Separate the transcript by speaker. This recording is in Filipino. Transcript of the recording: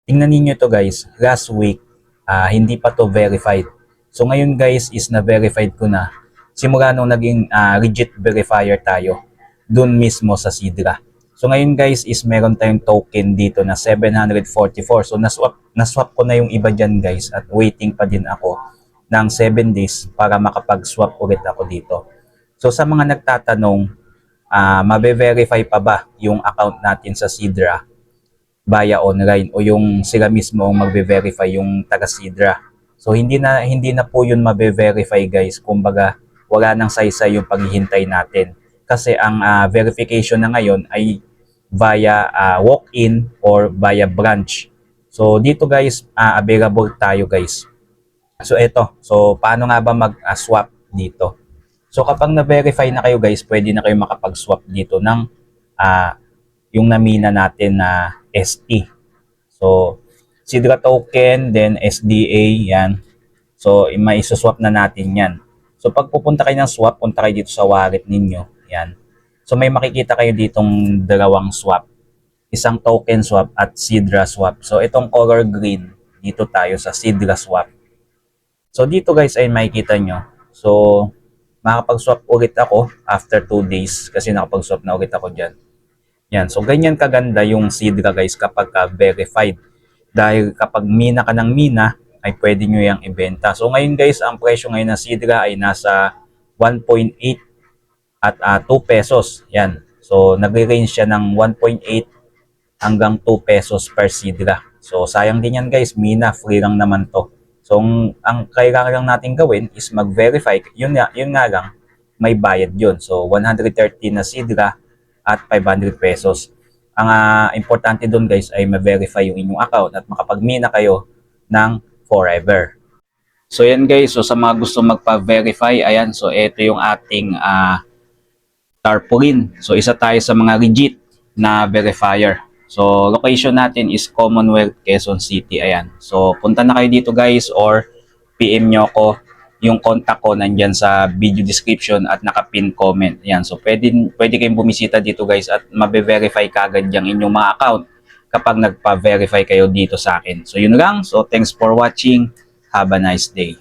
Speaker 1: Tingnan ninyo to guys, last week, hindi pa to verified. So ngayon guys is na-verified ko na. Simula nung naging legit verifier tayo, dun mismo sa Sidra. So ngayon guys is meron tayong token dito na 744. So naswap ko na yung iba dyan guys at waiting pa din ako ng 7 days para makapag-swap ulit ako dito. So sa mga nagtatanong, mabe-verify pa ba yung account natin sa Sidra via online o yung sila mismo ang magbe-verify yung taga Sidra. So hindi na po yun mabe-verify guys. Kumbaga wala nang saysay yung paghihintay natin. Kasi ang verification na ngayon ay via walk-in or via branch. So dito guys, available tayo guys. So eto, so paano nga ba mag-swap dito? So kapag na-verify na kayo guys, pwede na kayo makapag-swap dito ng yung namina natin na ST. So, Sidra token, then SDA, yan. So, mai-swap na natin yan. So, pag pupunta kayo ng swap, punta kayo dito sa wallet ninyo, yan. So, may makikita kayo ditong dalawang swap. Isang token swap at Sidra swap. So, itong color green, dito tayo sa Sidra swap. So, dito guys ay makikita nyo. So, makapag-swap ulit ako after 2 days kasi nakapag-swap na ulit ako dyan. Yan. So, ganyan kaganda yung Sidra guys kapag verified. Dahil kapag mina ka ng mina, ay pwede nyo yung ibenta. So, ngayon guys, ang presyo ngayon ng Sidra ay nasa 1.8 at 2 pesos. Yan. So, nagre-range siya ng 1.8 hanggang 2 pesos per Sidra. So, sayang din yan guys. Mina, free lang naman to. So, ang kailangan lang natin gawin is mag-verify. Yun nga lang, may bayad yun. So, 130 na Sidra at 500 pesos. Ang importante doon guys ay ma-verify yung inyong account at makapag-mina kayo ng forever. So yan guys, so sa mga gusto magpa-verify, ayan, so ito yung ating tarpaulin. So isa tayo sa mga legit na verifier. So location natin is Commonwealth, Quezon City, ayan. So punta na kayo dito guys or PM nyo ako. Yung contact ko nandyan sa video description at naka-pin comment. Yan. So, pwede kayong bumisita dito guys at mabe-verify kagad yung inyong mga account kapag nagpa-verify kayo dito sa akin. So, yun lang. So, thanks for watching. Have a nice day.